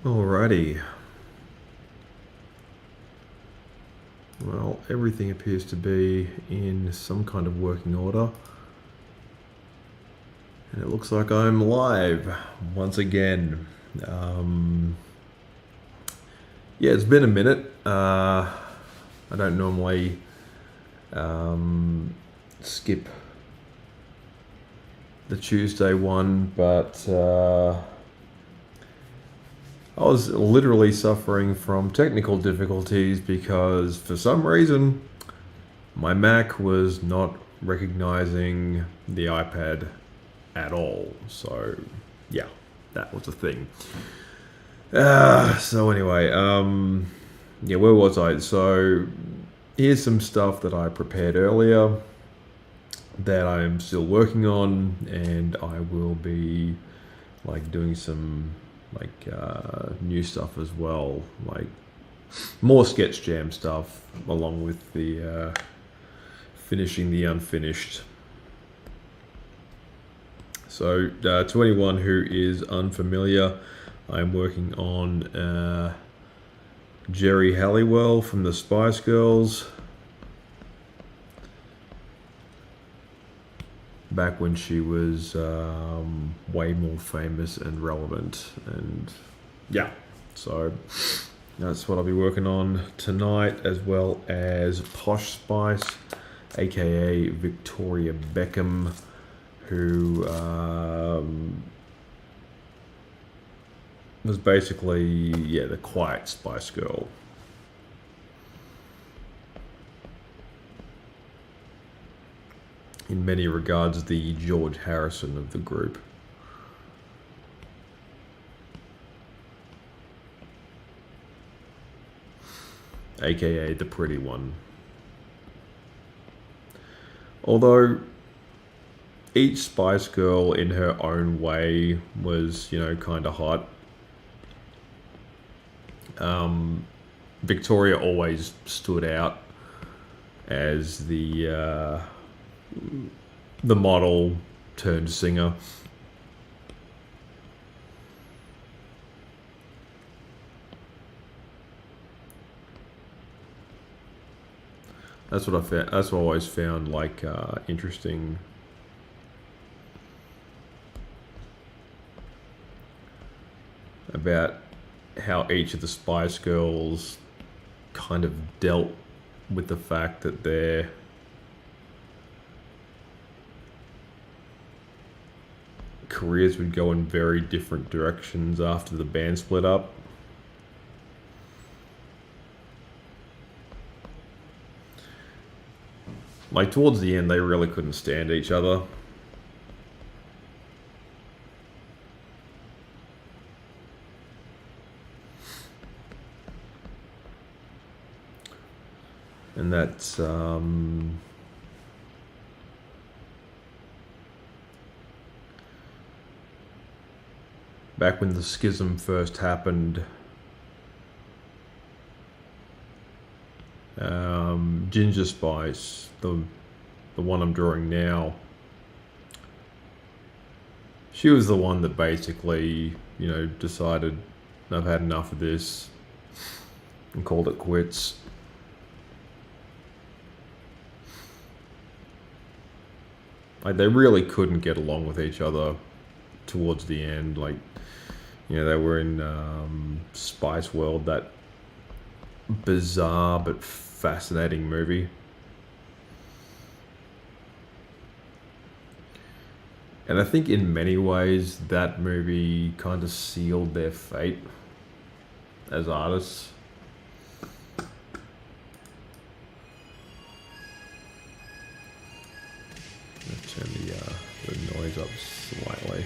Alrighty. Well, everything appears to be in some kind of working order. And it looks like I'm live once again. Yeah, it's been a minute. I don't normally skip the Tuesday one, but I was literally suffering from technical difficulties because for some reason my Mac was not recognizing the iPad at all. So yeah, that was a thing. So anyway, yeah, where was I? So here's some stuff that I prepared earlier that I'm still working on, and I will be like doing some new stuff as well, like more sketch jam stuff along with the finishing the unfinished. So to anyone who is unfamiliar, I'm working on Jerry Halliwell from the Spice Girls, back when she was way more famous and relevant. And yeah, so that's what I'll be working on tonight, as well as Posh Spice, aka Victoria Beckham, who was basically, yeah, the quiet Spice Girl. In many regards, the George Harrison of the group. AKA the pretty one. Although each Spice Girl in her own way was, you know, kind of hot. Victoria always stood out as the model turned singer. That's what I found. That's what I always found like interesting. About how each of the Spice Girls kind of dealt with the fact that their careers would go in very different directions after the band split up. Like towards the end, they really couldn't stand each other. And that's back when the schism first happened. Ginger Spice, the one I'm drawing now, she was the one that basically, you know, decided I've had enough of this and called it quits. Like they really couldn't get along with each other towards the end. Like, you know, they were in Spice World, that bizarre but fascinating movie. And I think in many ways that movie kind of sealed their fate as artists. Let's turn the noise up slightly.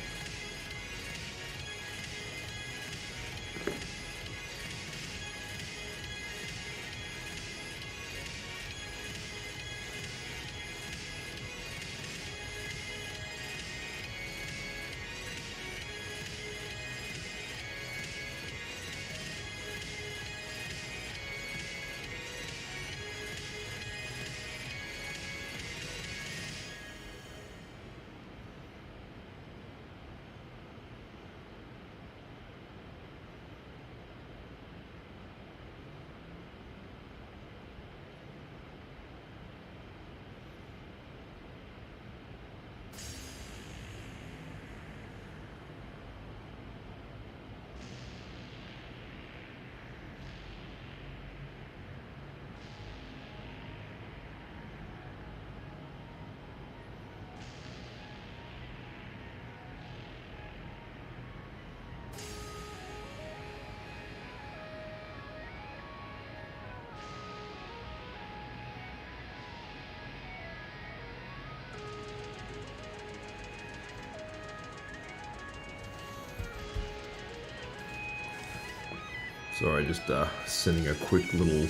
Sorry, just sending a quick little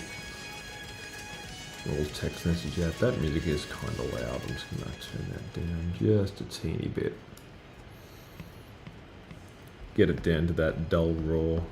text message out. That music is kind of loud. I'm just going to turn that down just a teeny bit. Get it down to that dull roar.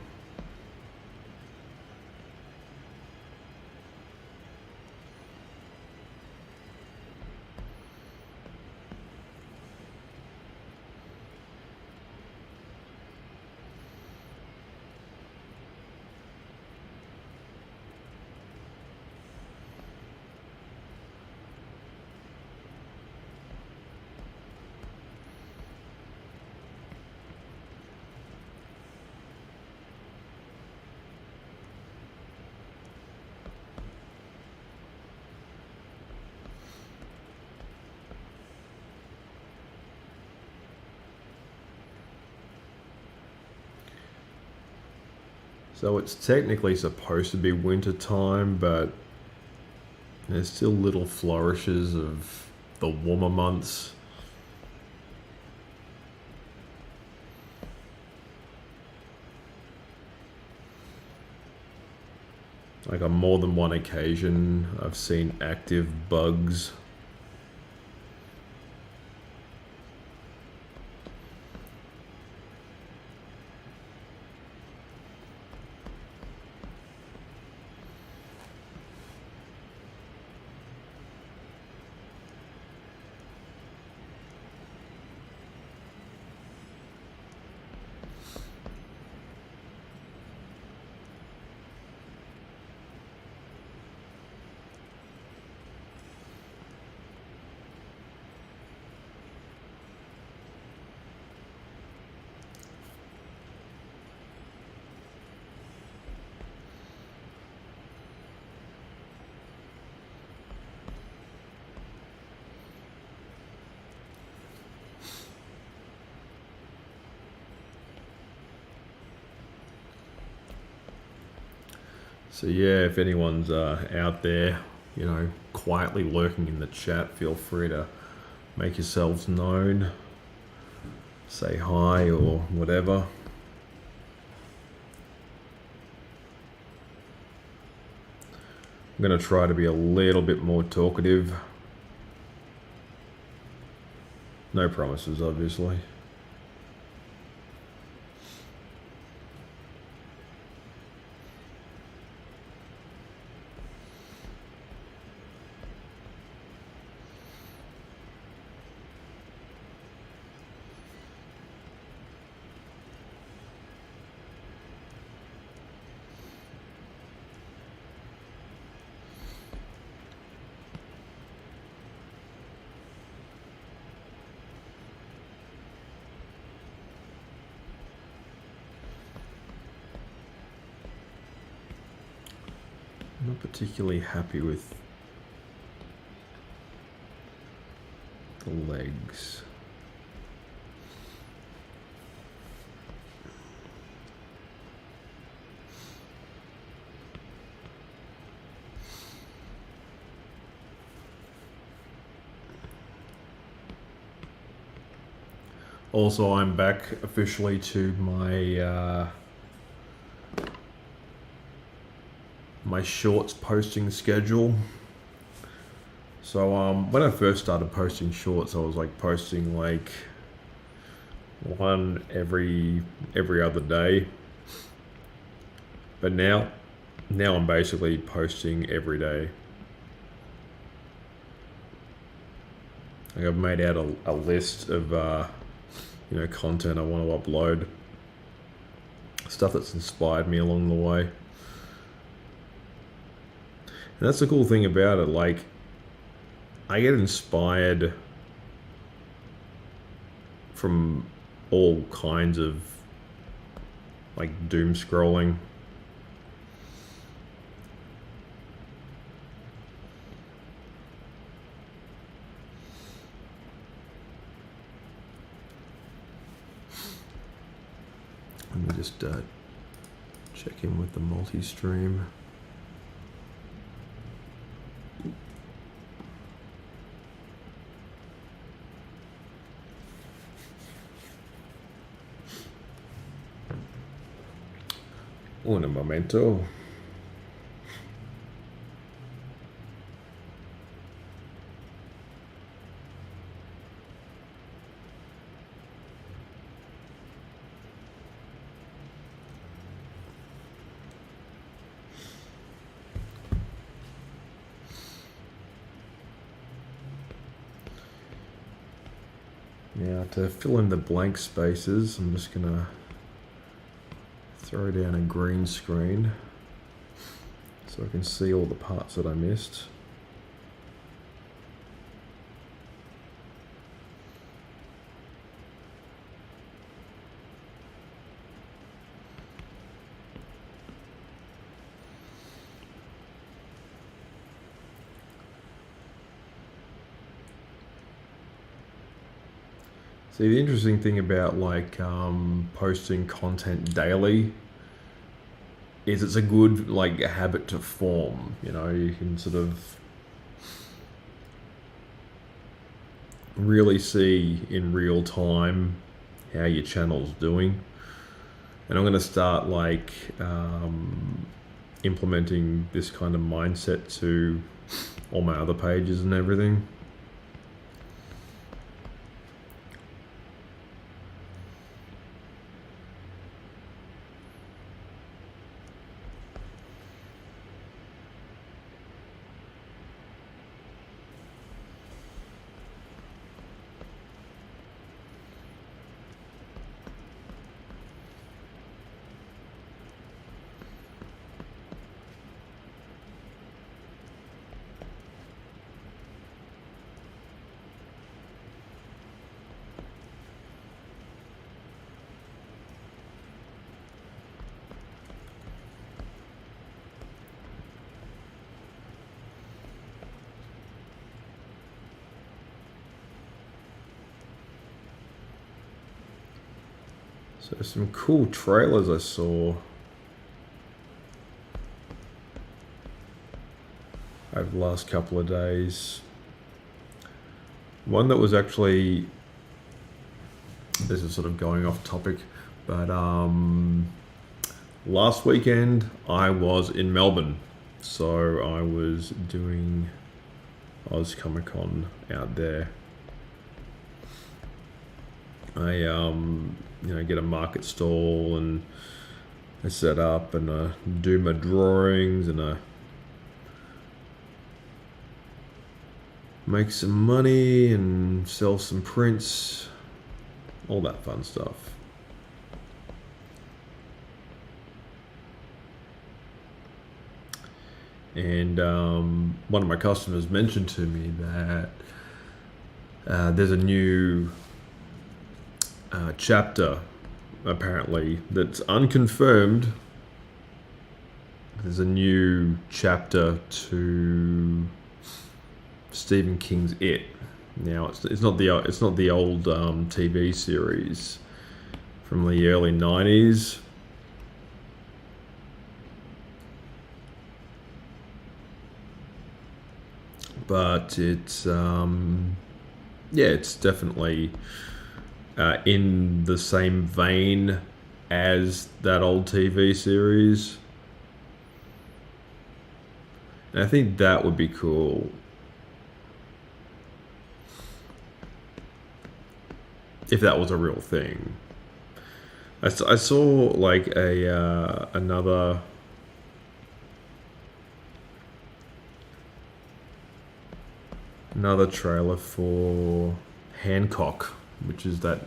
So it's technically supposed to be winter time, but there's still little flourishes of the warmer months. Like on more than one occasion, I've seen active bugs. So yeah, if anyone's out there, you know, quietly lurking in the chat, feel free to make yourselves known. Say hi or whatever. I'm going to try to be a little bit more talkative. No promises, obviously. Not particularly happy with the legs. Also, I'm back officially to my my shorts posting schedule. So when I first started posting shorts, I was like posting like one every other day. But now I'm basically posting every day. Like I've made out a list of you know, content I want to upload, stuff that's inspired me along the way. And that's the cool thing about it, like, I get inspired from all kinds of, like, doom scrolling. Let me just check in with the multi-stream. Un momento. Now to fill in the blank spaces, I'm just gonna throw down a green screen so I can see all the parts that I missed. See, the interesting thing about like posting content daily is it's a good like habit to form. You know, you can sort of really see in real time how your channel's doing. And I'm going to start like implementing this kind of mindset to all my other pages and everything. So some cool trailers I saw over the last couple of days. One that was actually, this is sort of going off topic, but last weekend I was in Melbourne. So I was doing Oz Comic Con out there. I get a market stall and I set up and I do my drawings and I make some money and sell some prints, all that fun stuff. And one of my customers mentioned to me that there's a new chapter apparently that's unconfirmed. There's a new chapter to Stephen King's It. Now it's not the old TV series from the early 90s. But it's it's definitely in the same vein as that old TV series. And I think that would be cool. If that was a real thing. I saw like another trailer for Hancock, which is that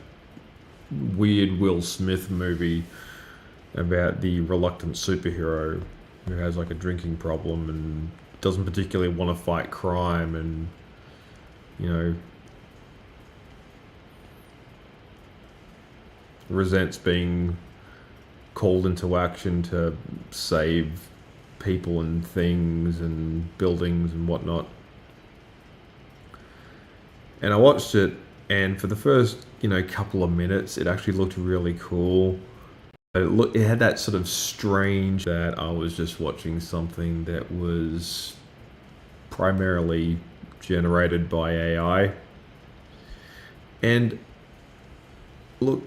weird Will Smith movie about the reluctant superhero who has like a drinking problem and doesn't particularly want to fight crime and, resents being called into action to save people and things and buildings and whatnot. And I watched it, and for the first, couple of minutes, it actually looked really cool. It had that sort of strange that I was just watching something that was primarily generated by AI. And look,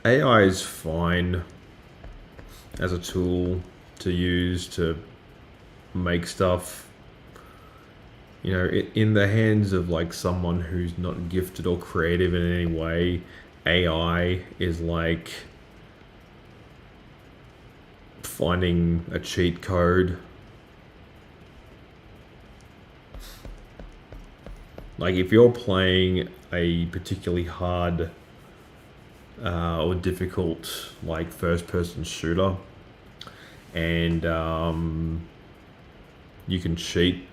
AI is fine as a tool to use to make stuff. You know, in the hands of like someone who's not gifted or creative in any way, AI is like finding a cheat code. Like if you're playing a particularly hard or difficult like first-person shooter, and you can cheat.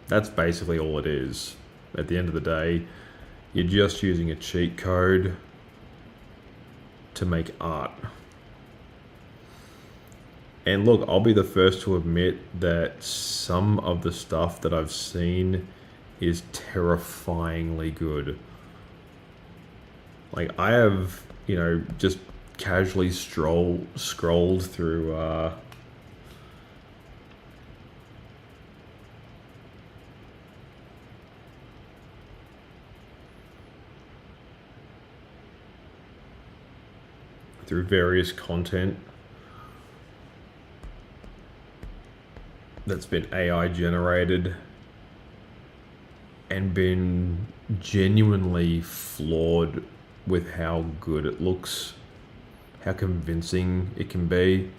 That's basically all it is. At the end of the day, you're just using a cheat code to make art. And look, I'll be the first to admit that some of the stuff that I've seen is terrifyingly good. Like I have, you know, just casually scrolled through through various content that's been AI generated and been genuinely floored with how good it looks, how convincing it can be.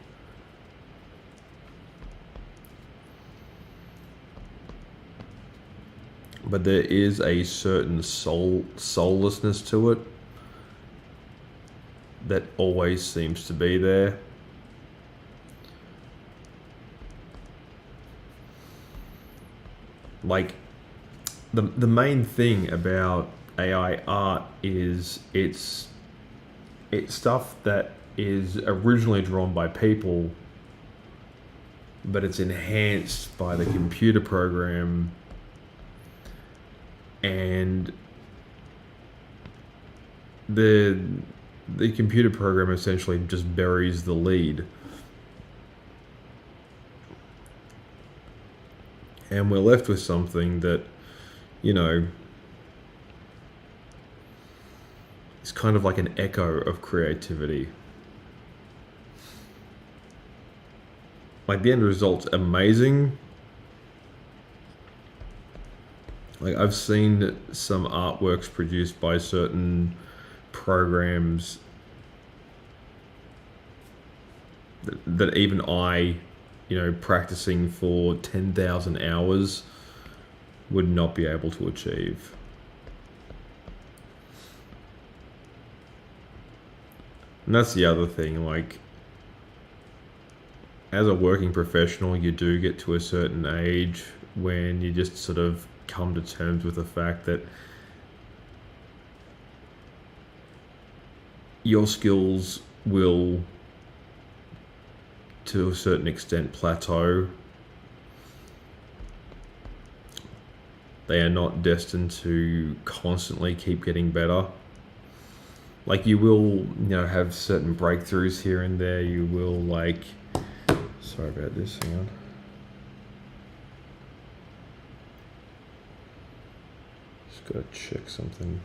But there is a certain soullessness to it that always seems to be there. Like the main thing about AI art is it's stuff that is originally drawn by people, but it's enhanced by the computer program, and the computer program essentially just buries the lead. And we're left with something that, you know, is kind of like an echo of creativity. Like the end result's amazing. Like I've seen some artworks produced by certain programs that even I, you know, practicing for 10,000 hours would not be able to achieve. And that's the other thing, like, as a working professional, you do get to a certain age when you just sort of come to terms with the fact that your skills will, to a certain extent, plateau. They are not destined to constantly keep getting better. Like you will, you know, have certain breakthroughs here and there. You will like, sorry about this, hang on. Just gotta check something.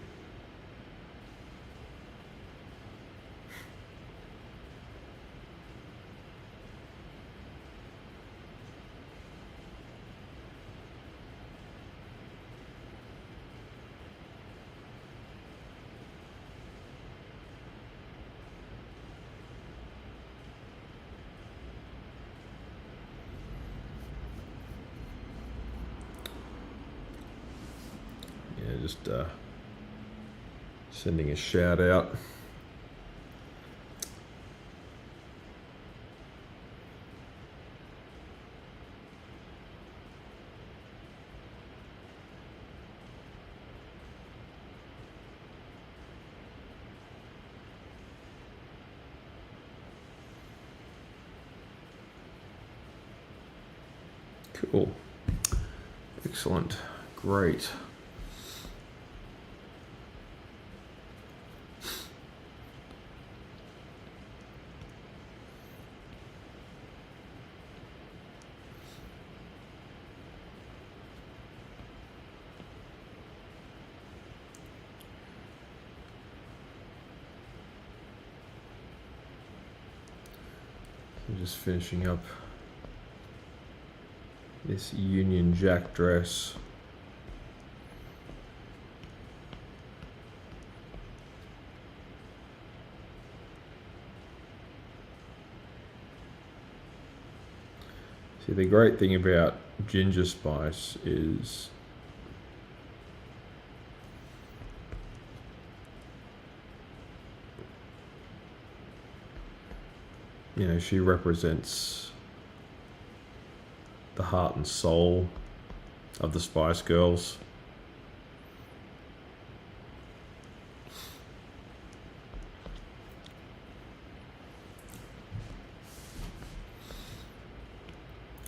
Just sending a shout out. Cool. Excellent. Great. Just finishing up this Union Jack dress. See, the great thing about ginger spice is she represents the heart and soul of the Spice Girls.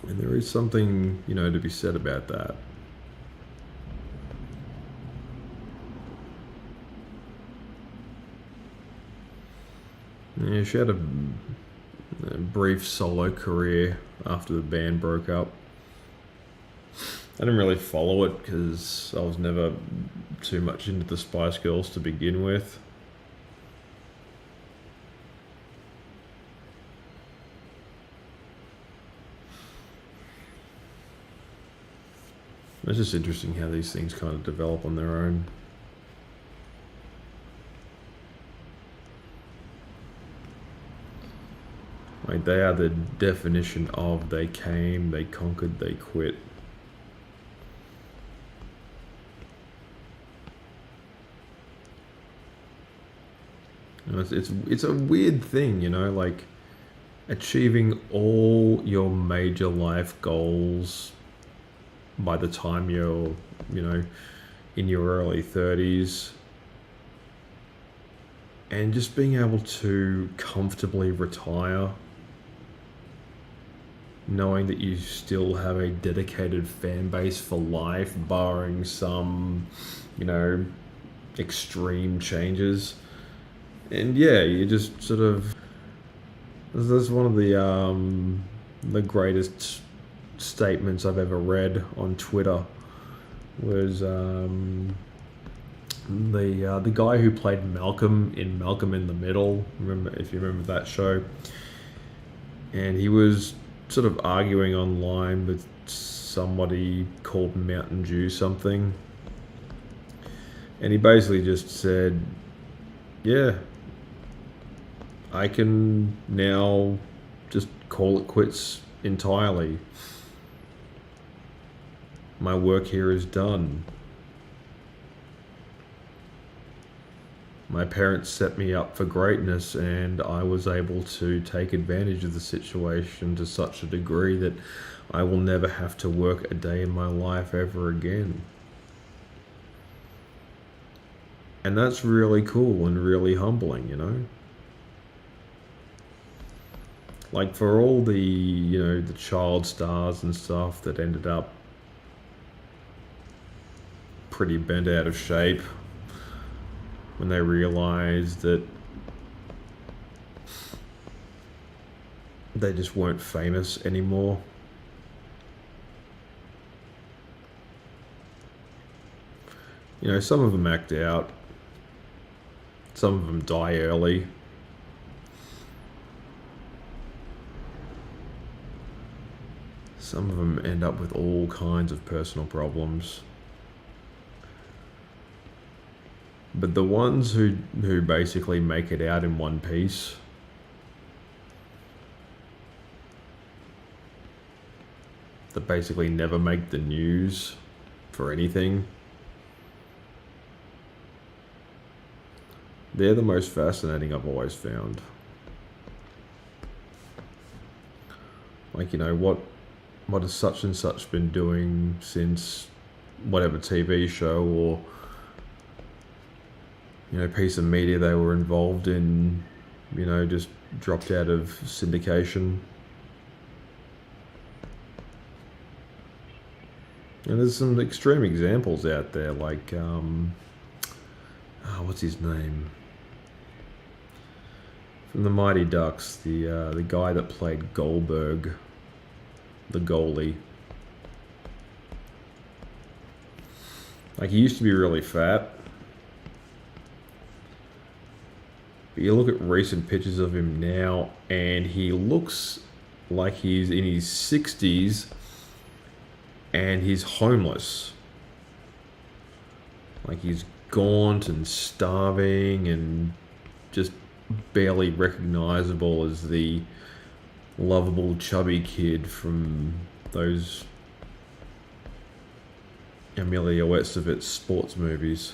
And there is something, to be said about that. Yeah, she had a brief solo career after the band broke up. I didn't really follow it because I was never too much into the Spice Girls to begin with. It's just interesting how these things kind of develop on their own. Like, they are the definition of they came, they conquered, they quit. It's a weird thing, like achieving all your major life goals by the time you're, in your early 30s, and just being able to comfortably retire, knowing that you still have a dedicated fan base for life, barring some, extreme changes. And yeah, you just sort of... That's one of the greatest statements I've ever read on Twitter. Was the guy who played Malcolm in the Middle. If you remember that show. And he was sort of arguing online with somebody called Mountain Dew something. And he basically just said, yeah, I can now just call it quits entirely. My work here is done. My parents set me up for greatness, and I was able to take advantage of the situation to such a degree that I will never have to work a day in my life ever again. And that's really cool and really humbling, Like, for all the, the child stars and stuff that ended up pretty bent out of shape when they realized that they just weren't famous anymore. Some of them act out. Some of them die early. Some of them end up with all kinds of personal problems. But the ones who basically make it out in one piece, that basically never make the news for anything, they're the most fascinating I've always found. Like, what has such and such been doing since whatever TV show or piece of media they were involved in, just dropped out of syndication. And there's some extreme examples out there, like, what's his name? From the Mighty Ducks, the guy that played Goldberg, the goalie. Like, he used to be really fat. But you look at recent pictures of him now, and he looks like he's in his 60s and he's homeless. Like he's gaunt and starving and just barely recognizable as the lovable chubby kid from those Emilio Estevez sports movies.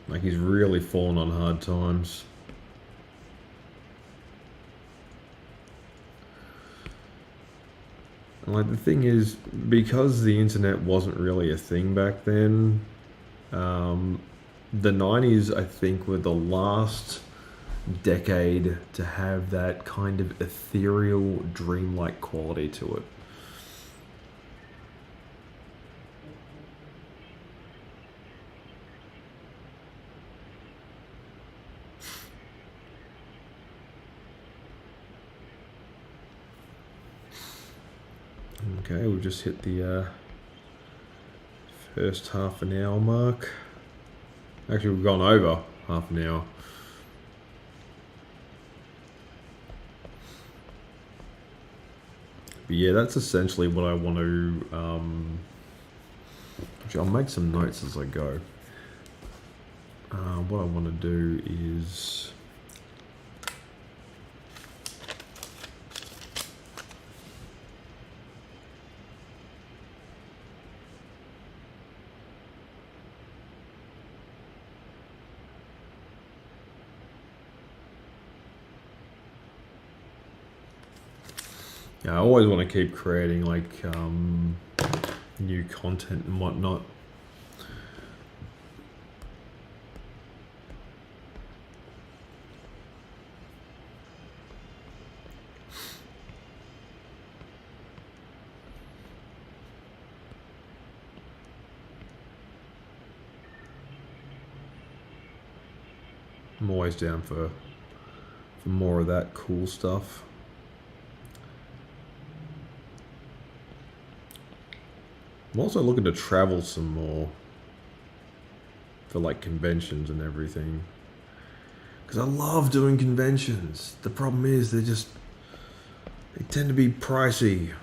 Like he's really fallen on hard times. And like the thing is, because the internet wasn't really a thing back then, the 90s I think were the last decade to have that kind of ethereal, dreamlike quality to it. Okay, we've just hit the first half an hour mark. Actually, we've gone over half an hour. But yeah, that's essentially what I want to... actually, I'll make some notes as I go. What I want to do is... Yeah, I always want to keep creating like new content and whatnot. I'm always down for more of that cool stuff. I'm also looking to travel some more for like conventions and everything. Because I love doing conventions. The problem is they tend to be pricey.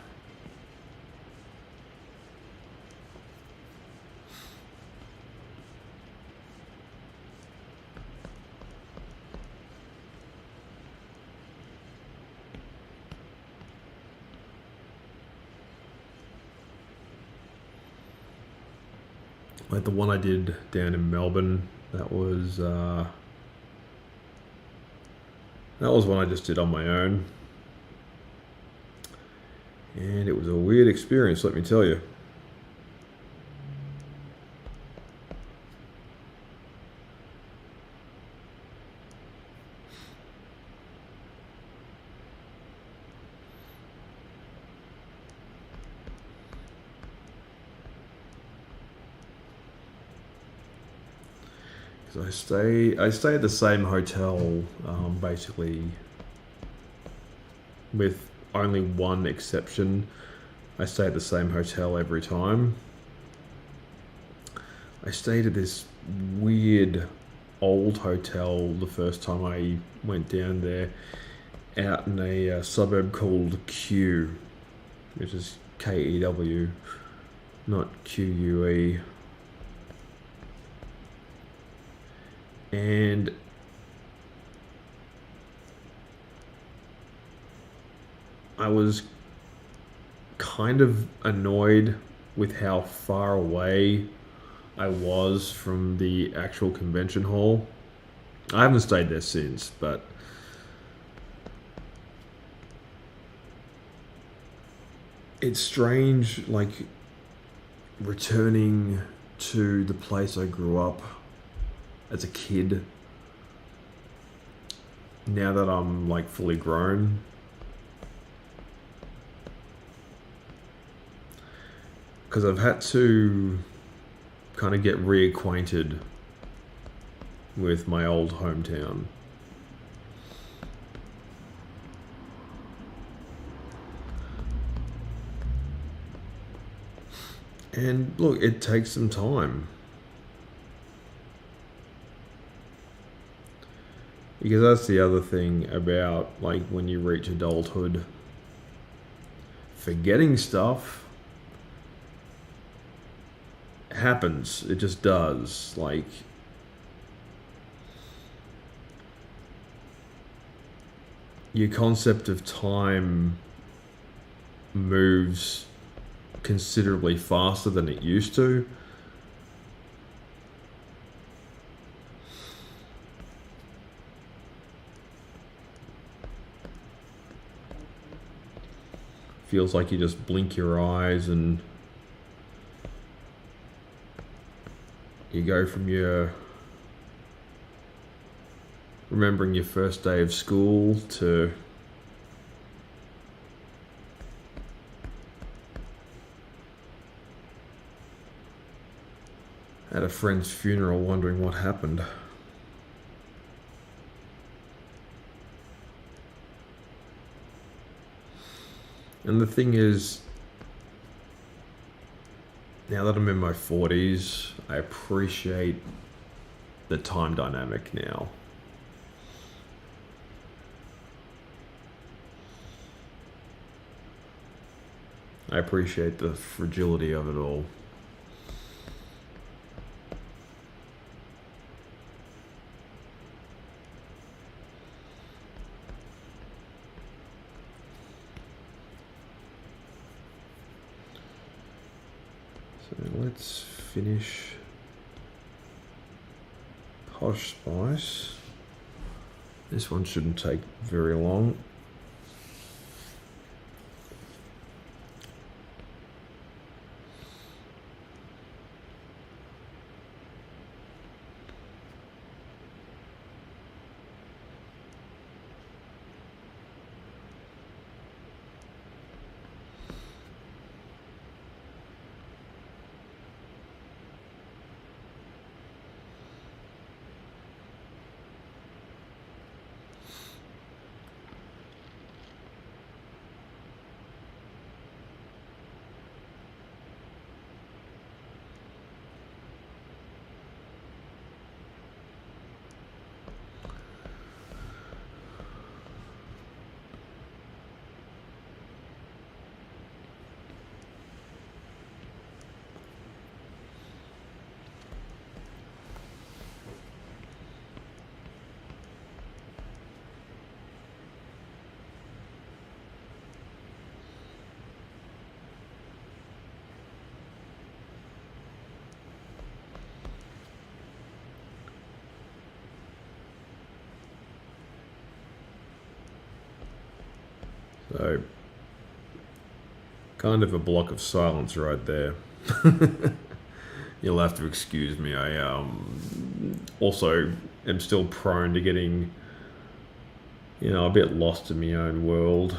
Like the one I did down in Melbourne, that was one I just did on my own. And it was a weird experience, let me tell you. Because I stay at the same hotel, basically, with only one exception. I stay at the same hotel every time. I stayed at this weird old hotel the first time I went down there, out in a suburb called Kew, which is Kew, not Que. And I was kind of annoyed with how far away I was from the actual convention hall. I haven't stayed there since, but it's strange, like, returning to the place I grew up as a kid, now that I'm like fully grown. Because I've had to kind of get reacquainted with my old hometown. And look, it takes some time. Because that's the other thing about, like, when you reach adulthood, forgetting stuff happens. It just does. Like, your concept of time moves considerably faster than it used to. Feels like you just blink your eyes and you go from your remembering your first day of school to at a friend's funeral wondering what happened. And the thing is, now that I'm in my 40s, I appreciate the time dynamic now. I appreciate the fragility of it all. So let's finish Posh Spice. This one shouldn't take very long. So, kind of a block of silence right there. You'll have to excuse me. I also am still prone to getting, a bit lost in my own world.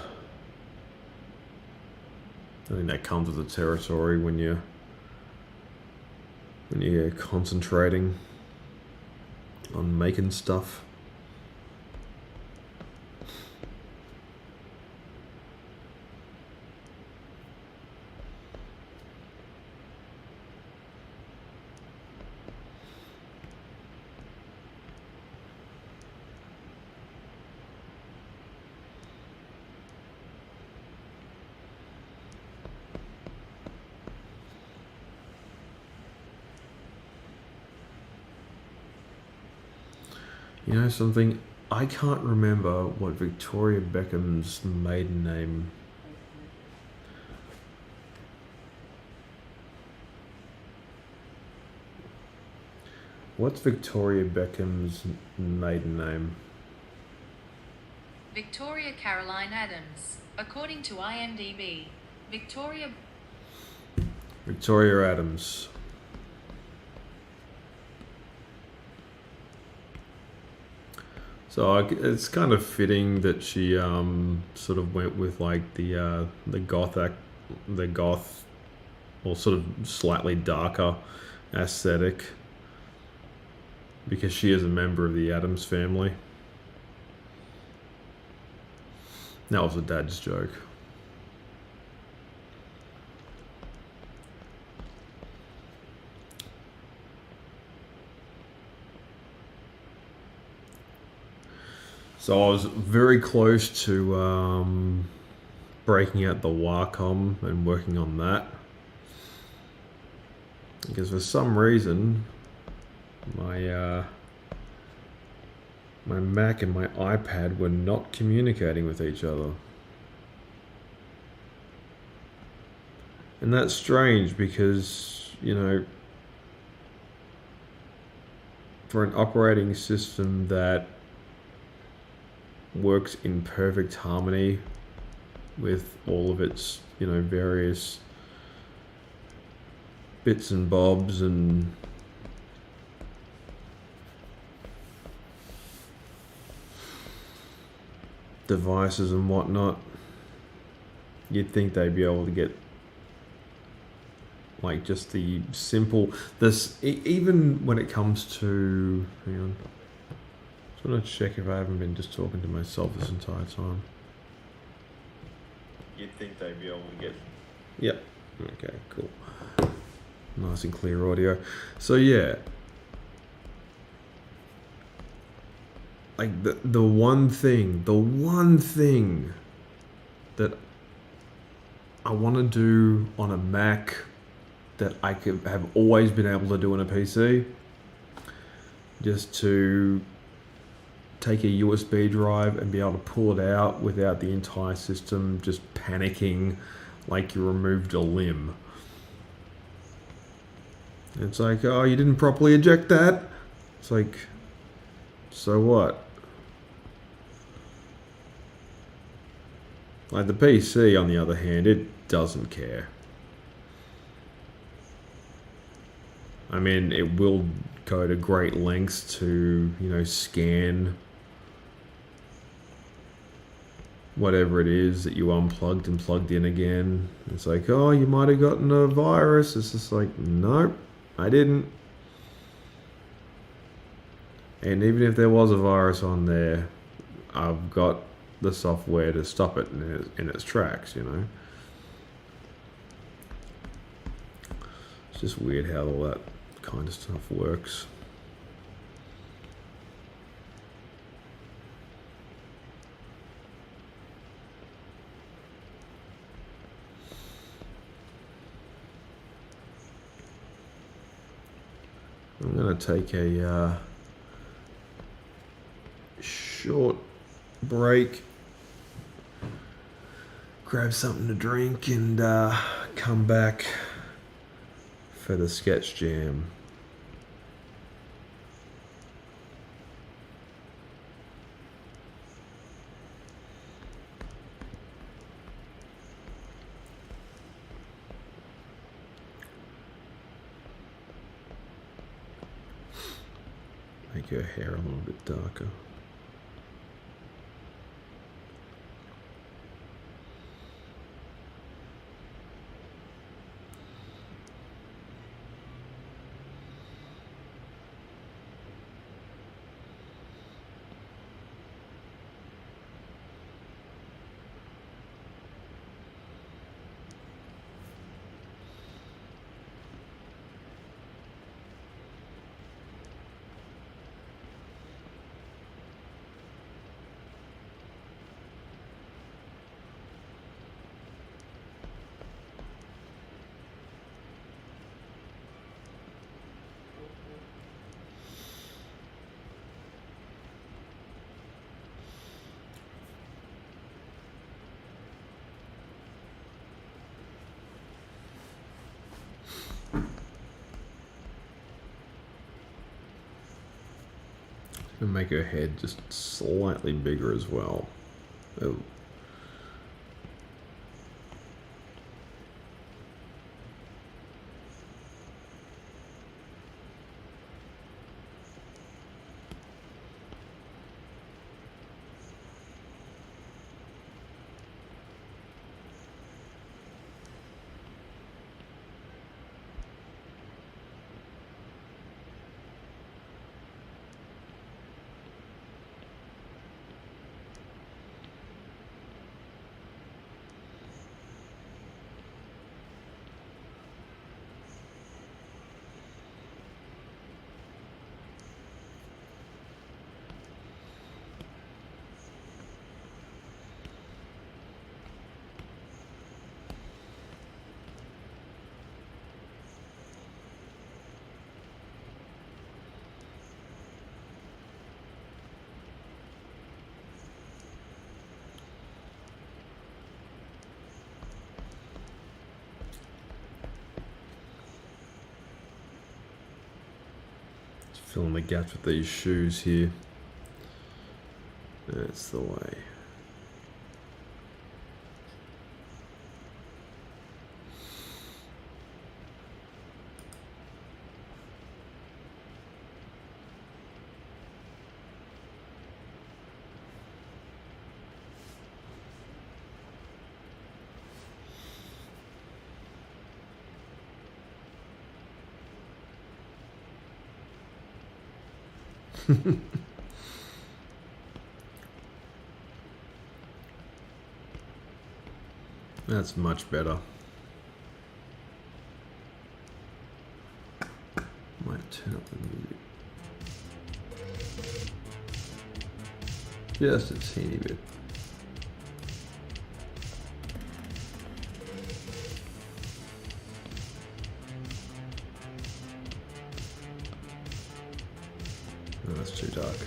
I think that comes with the territory when you're concentrating on making stuff. You know something? I can't remember what Victoria Beckham's maiden name. What's Victoria Beckham's maiden name? Victoria Caroline Adams. According to IMDb, Victoria Adams. So it's kind of fitting that she sort of went with like the goth, or sort of slightly darker aesthetic, because she is a member of the Addams family. That was a dad's joke. So I was very close to breaking out the Wacom and working on that. Because for some reason, my my Mac and my iPad were not communicating with each other. And that's strange because, you know, for an operating system that works in perfect harmony with all of its, you know, various bits and bobs and devices and whatnot, you'd think they'd be able to get like just the simple even when it comes to, hang on, just want to check if I haven't been just talking to myself this entire time. You'd think they'd be able to get, yep, okay, cool, nice and clear audio. So yeah, like the one thing that I want to do on a Mac that I could have always been able to do on a PC, just to take a USB drive and be able to pull it out without the entire system just panicking like you removed a limb. It's like, oh, you didn't properly eject that? It's like, so what? Like the PC, on the other hand, it doesn't care. I mean, it will go to great lengths to, you know, scan whatever it is that you unplugged and plugged in again. It's like, oh, you might have gotten a virus. It's just like, nope, I didn't. And even if there was a virus on there, I've got the software to stop it in its tracks, you know. It's just weird how all that kind of stuff works. I'm going to take a short break, grab something to drink, and come back for the sketch jam. Make your hair a little bit darker. And make her head just slightly bigger as well. Oh. Just fill in the gaps with these shoes here. That's the way. That's much better. Might turn up the music. Just a teeny bit. Oh, that's too dark.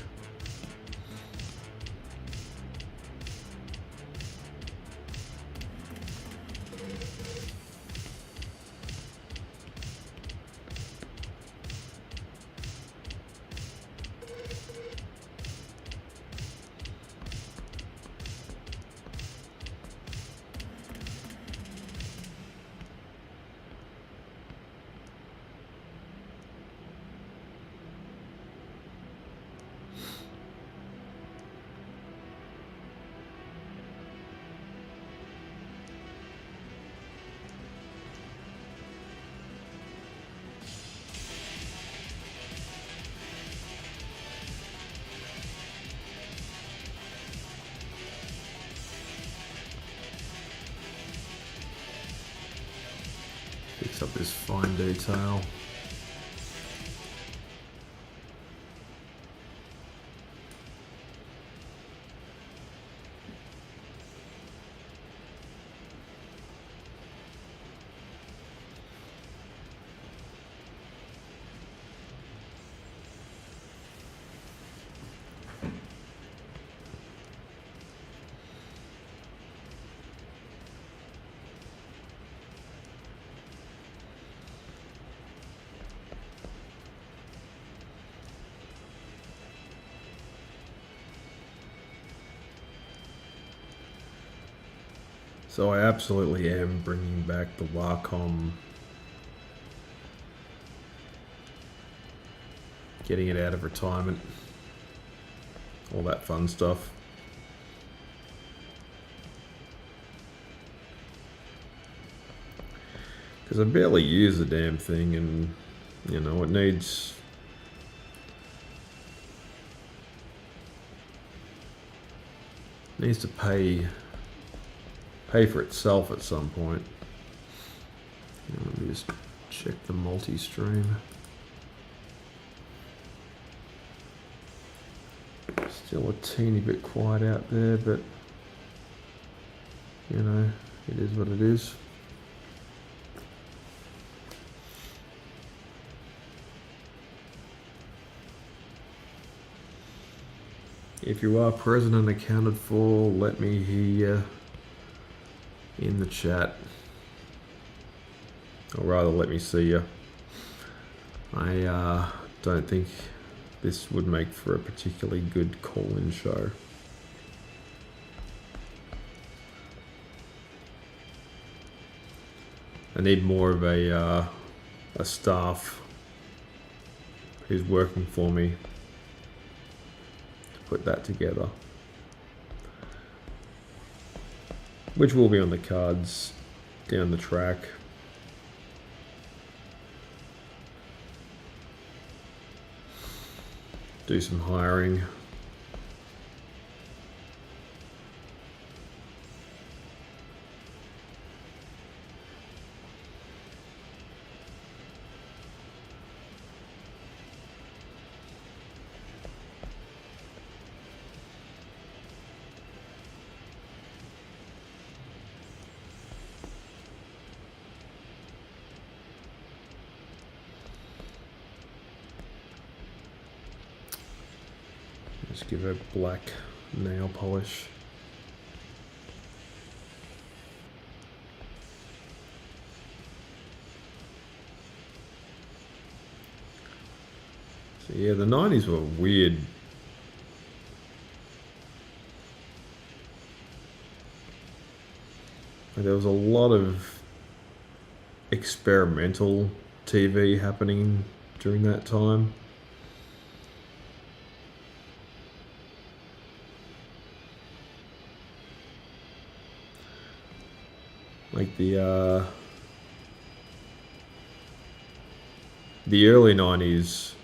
Picks up this fine detail. So I absolutely am bringing back the Wacom, getting it out of retirement, all that fun stuff. Because I barely use the damn thing, and you know, it needs to pay for itself at some point. Let me just check the multi-stream. Still a teeny bit quiet out there, but you know, it is what it is. If you are present and accounted for, let me hear you in the chat, or rather let me see you. I don't think this would make for a particularly good call-in show. I need more of a staff who's working for me to put that together, which will be on the cards down the track. Do some hiring. Just give it black nail polish. So yeah, the 90s were weird. There was a lot of experimental TV happening during that time. Like the early 90s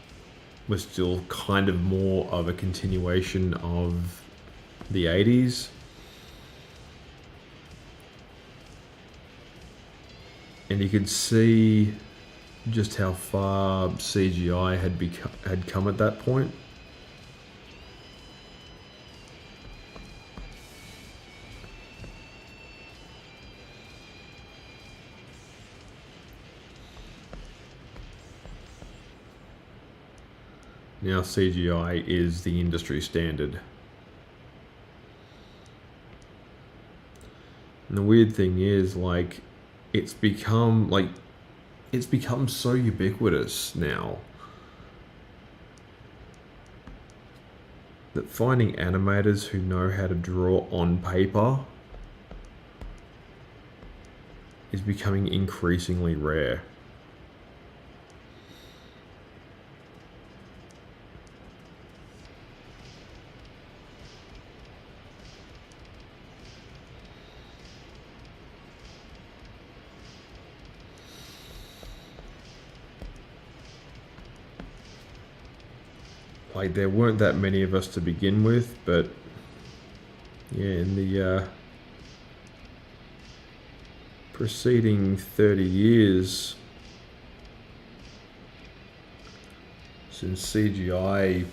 was still kind of more of a continuation of the 80s. And you could see just how far CGI had come at that point. Now CGI is the industry standard. And the weird thing is, like, it's become so ubiquitous now that finding animators who know how to draw on paper is becoming increasingly rare. Like, there weren't that many of us to begin with, but yeah, in the preceding 30 years since CGI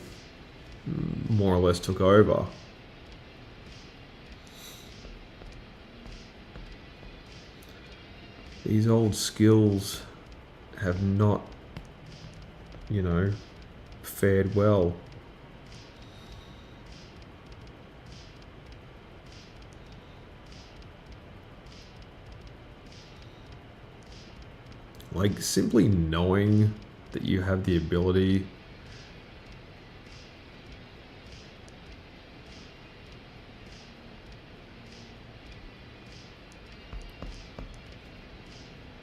more or less took over, these old skills have not, fared well. Like, simply knowing that you have the ability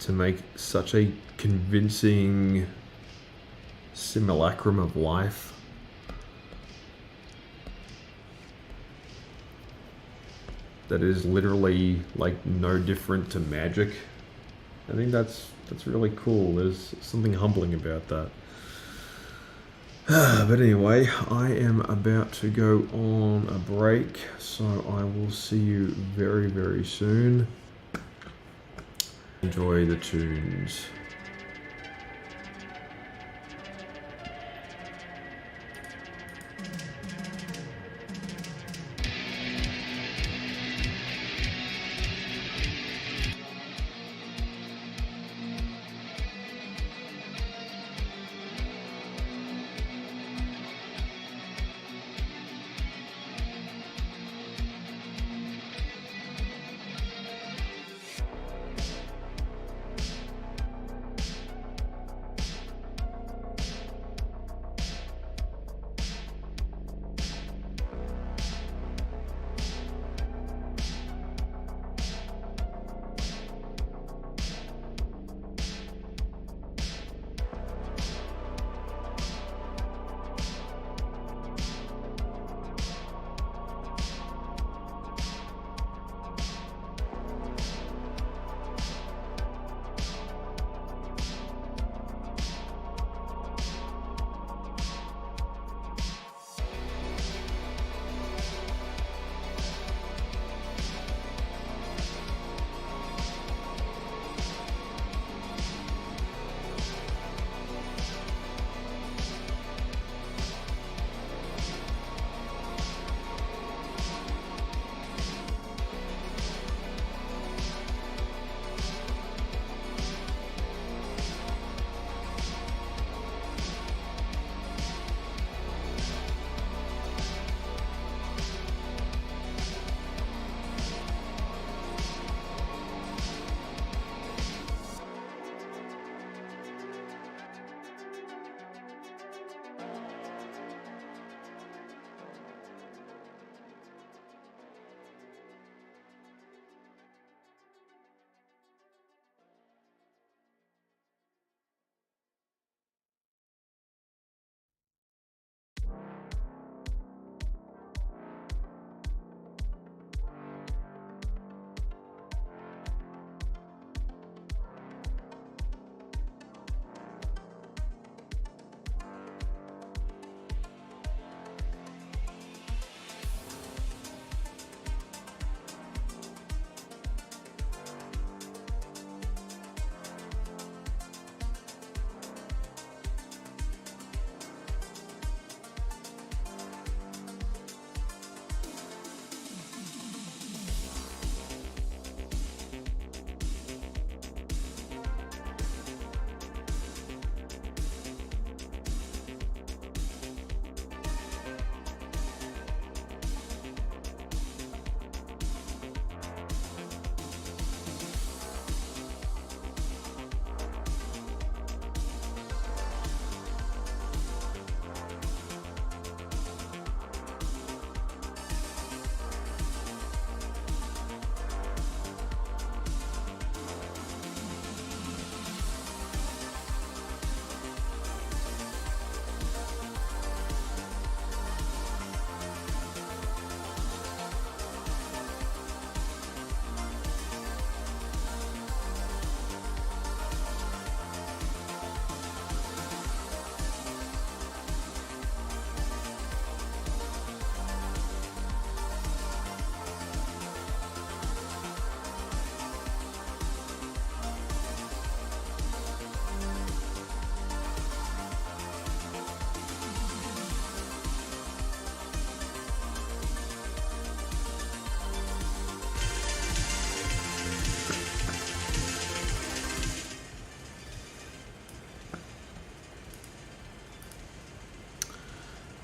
to make such a convincing simulacrum of life that is literally like no different to magic. I think that's really cool. There's something humbling about that. But anyway, I am about to go on a break, so I will see you very, very soon. Enjoy the tunes.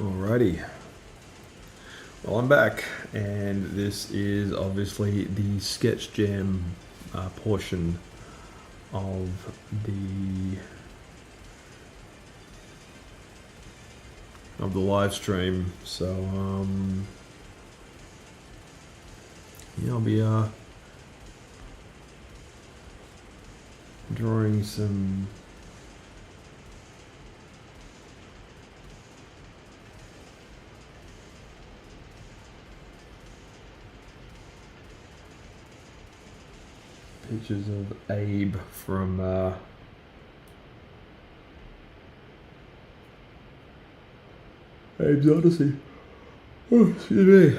Alrighty. Well, I'm back, and this is obviously the Sketch Jam portion of the live stream. So yeah, I'll be drawing some pictures of Abe from Abe's Odyssey. Oh, excuse me.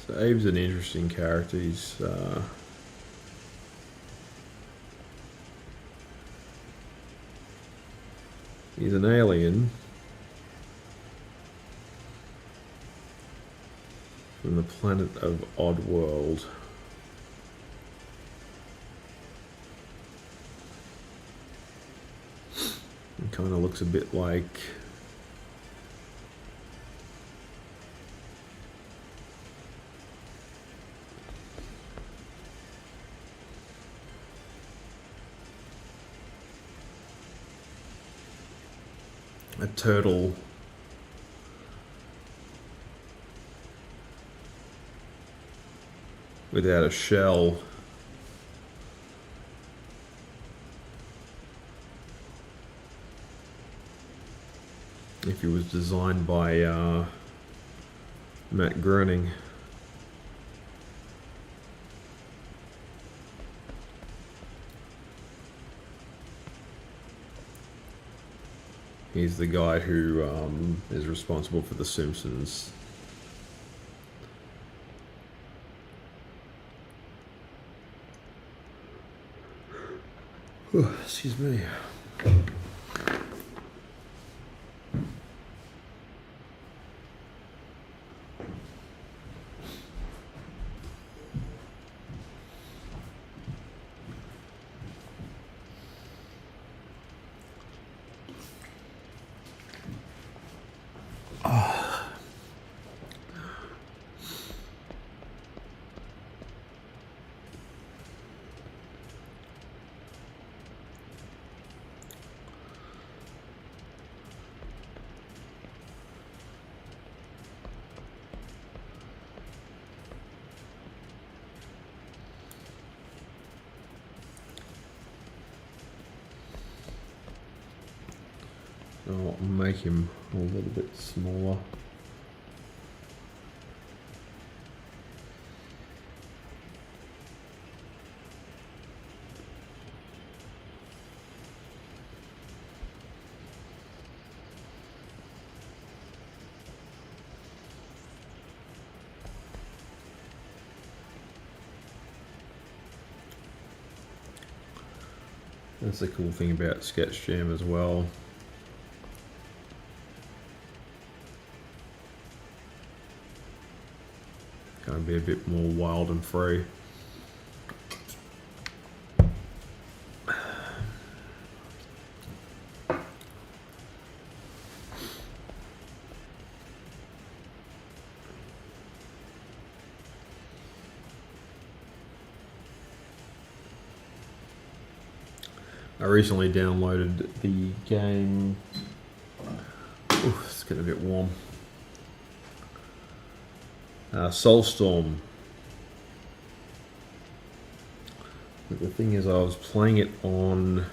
So Abe's an interesting character. He's an alien from the planet of Oddworld. It kind of looks a bit like a turtle without a shell. If it was designed by Matt Groening. He's the guy who is responsible for The Simpsons. Oh, excuse me. I'll make him a little bit smaller. That's the cool thing about Sketch Jam as well. Kind of be a bit more wild and free. I recently downloaded the game. Ooh, it's getting a bit warm. Soulstorm But the thing is, I was playing it on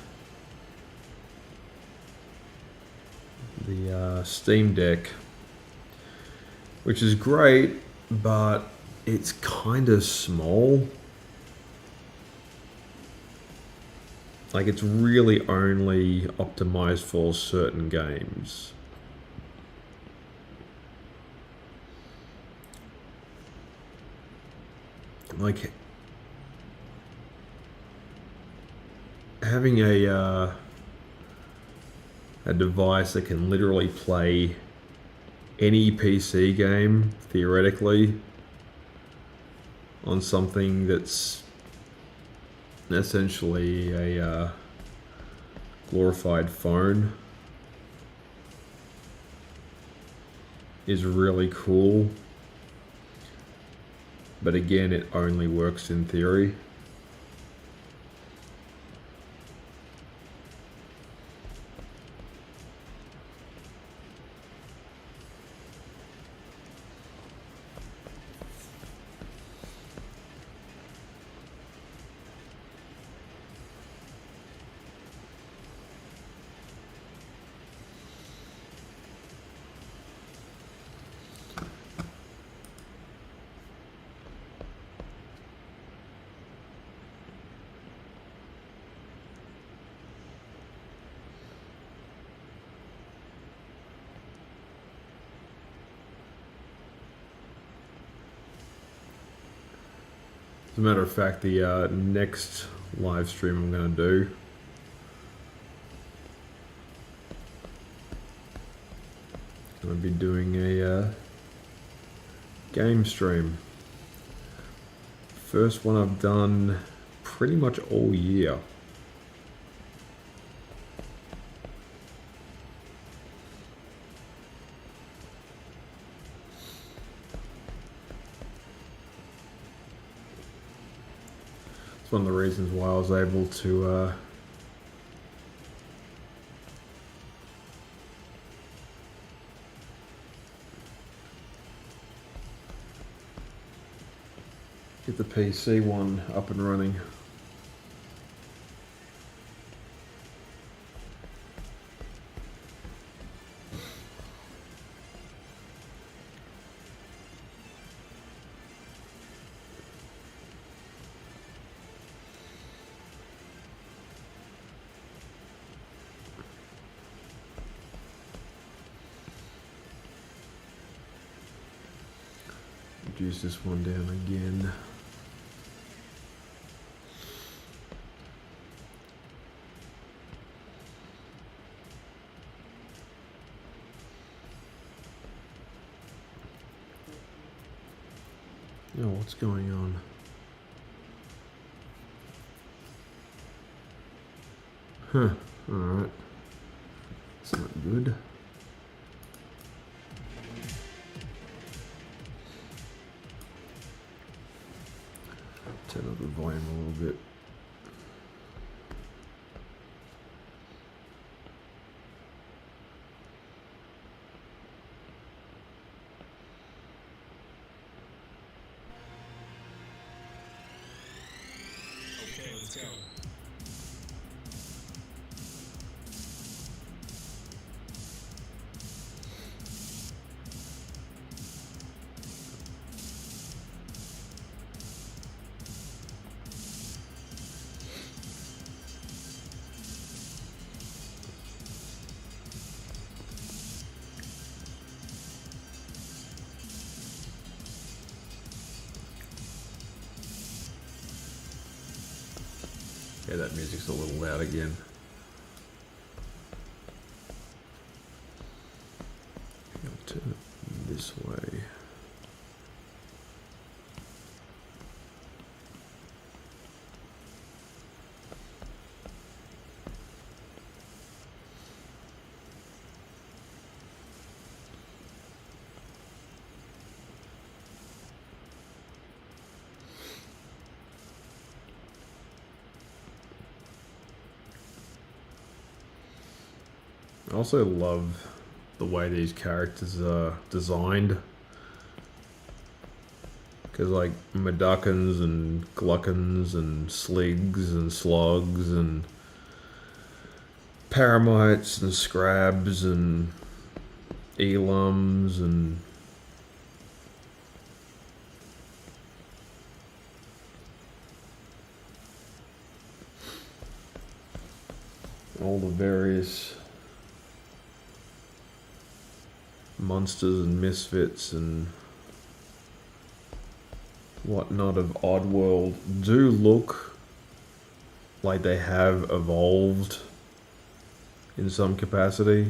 the Steam Deck, which is great, but it's kind of small. Like, it's really only optimized for certain games. Like, having a device that can literally play any PC game, theoretically, on something that's essentially a glorified phone is really cool. But again, it only works in theory. As a matter of fact, the next live stream I'm going to do, I'm going to be doing a game stream. First one I've done pretty much all year. One of the reasons why I was able to get the PC one up and running. Reduce this one down again. Oh, what's going on? Huh, alright. That's not good. Turn up the volume a little bit. Okay, let's go. Yeah, that music's a little loud again. I'll turn it this way. I also love the way these characters are designed. Because like Medukins and Gluckins and Sligs and Slogs and Paramites and Scrabs and Elums and all the various monsters and misfits and whatnot of Oddworld do look like they have evolved in some capacity.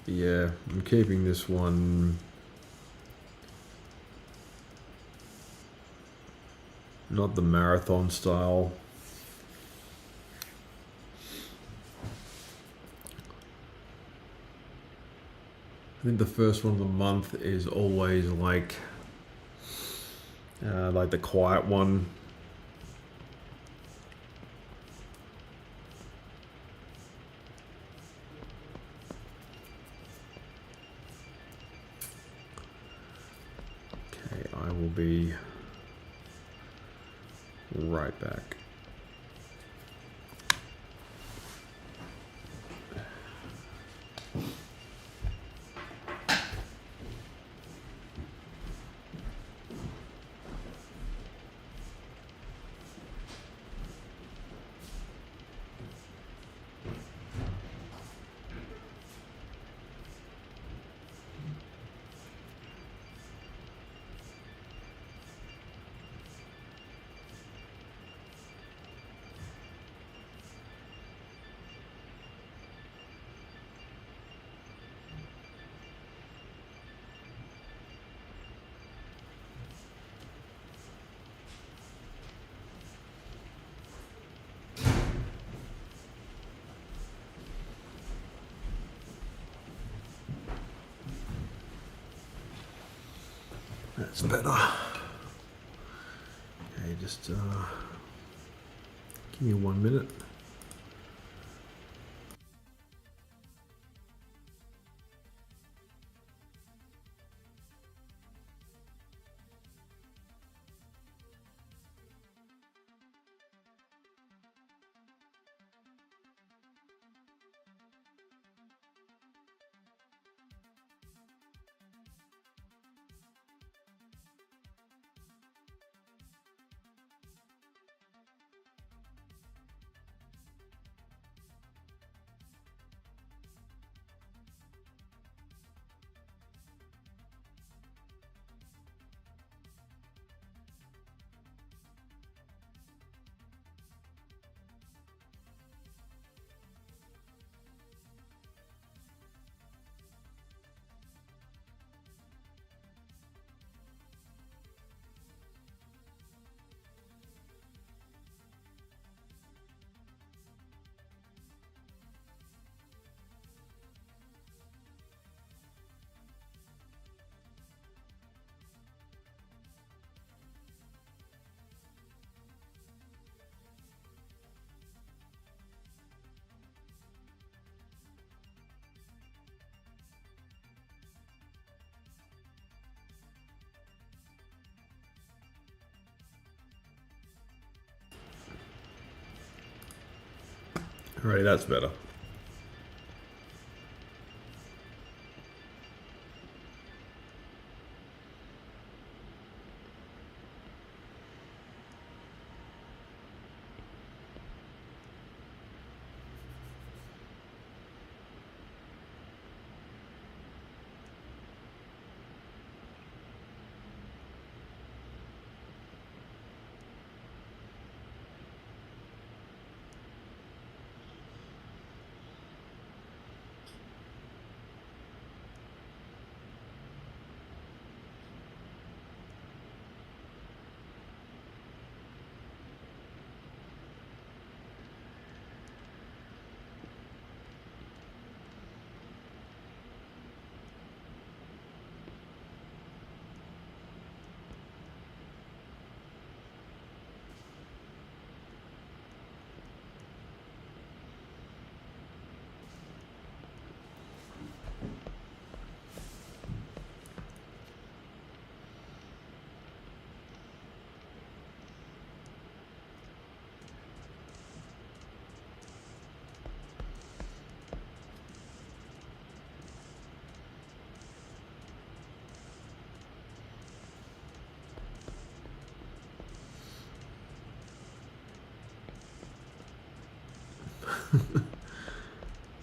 Yeah, I'm keeping this one not the marathon style. I think the first one of the month is always like the quiet one. Okay, I will be right back. That's better. Okay, just give me 1 minute. Alrighty, that's better.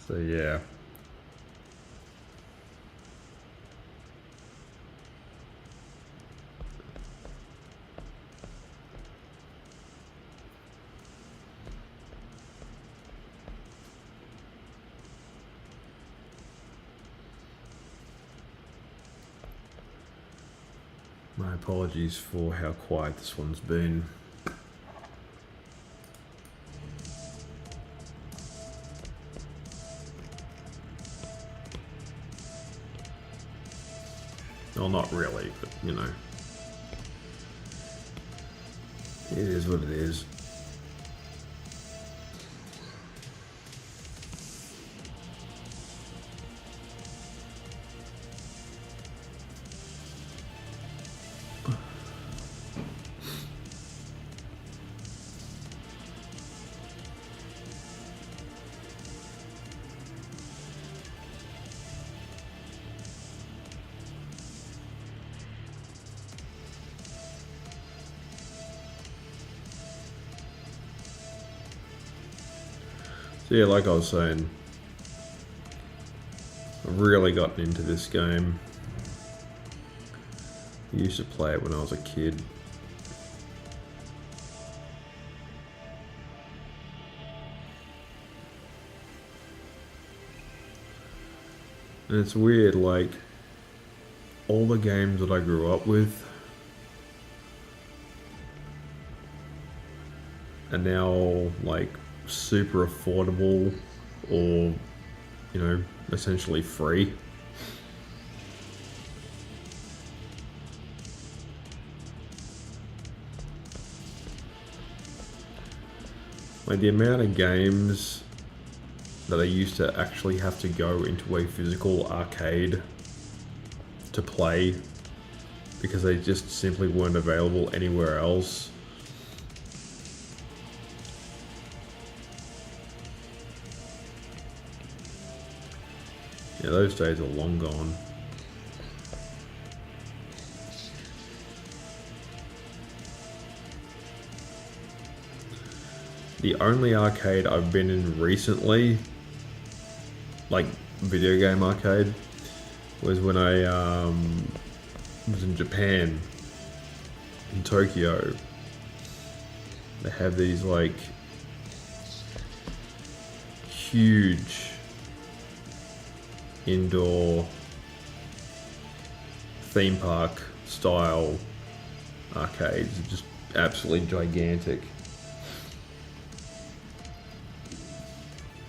So yeah. My apologies for how quiet this one's been. Well, not really, but you know. It is what it is. So yeah, like I was saying, I've really gotten into this game. I used to play it when I was a kid. And it's weird, like, all the games that I grew up with are now, like, super affordable or, you know, essentially free. Like, the amount of games that I used to actually have to go into a physical arcade to play because they just simply weren't available anywhere else. Yeah, those days are long gone. The only arcade I've been in recently, like video game arcade, was when I was in Japan, in Tokyo. They have these like huge indoor theme park style arcades, just absolutely gigantic.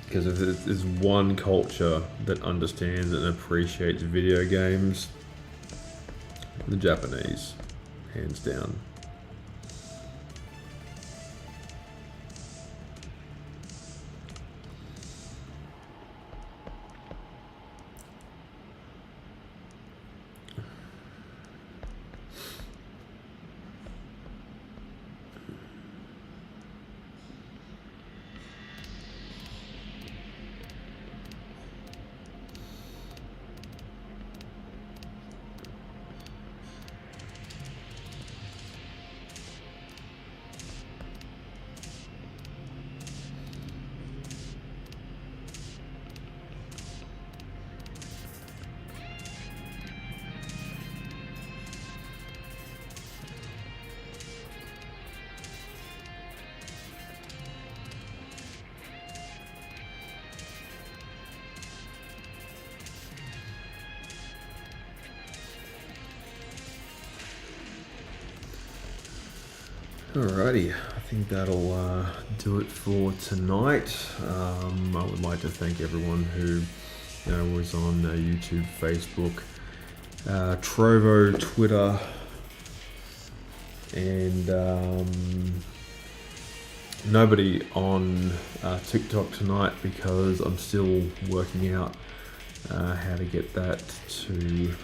Because if there's one culture that understands and appreciates video games, the Japanese, hands down. Alrighty, I think that'll do it for tonight. I would like to thank everyone who was on YouTube, Facebook, Trovo, Twitter, and nobody on TikTok tonight because I'm still working out how to get that to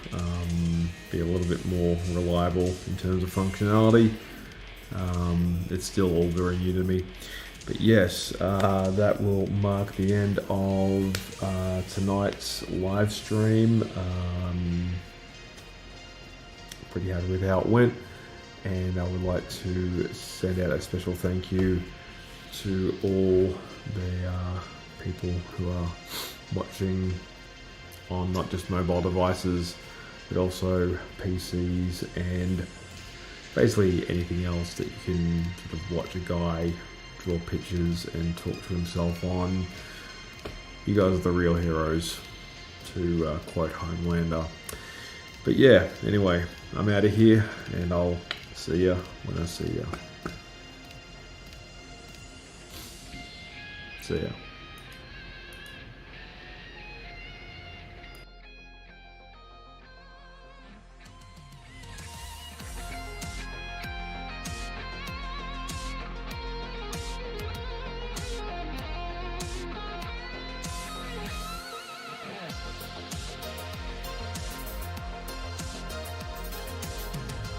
be a little bit more reliable in terms of functionality. It's still all very new to me, but yes, that will mark the end of tonight's live stream. Pretty happy with how it went, and I would like to send out a special thank you to all the people who are watching on not just mobile devices, but also PCs and basically anything else that you can sort of watch a guy draw pictures and talk to himself on. You guys are the real heroes, to quote Homelander. But yeah, anyway, I'm out of here, and I'll see ya when I see ya. See ya.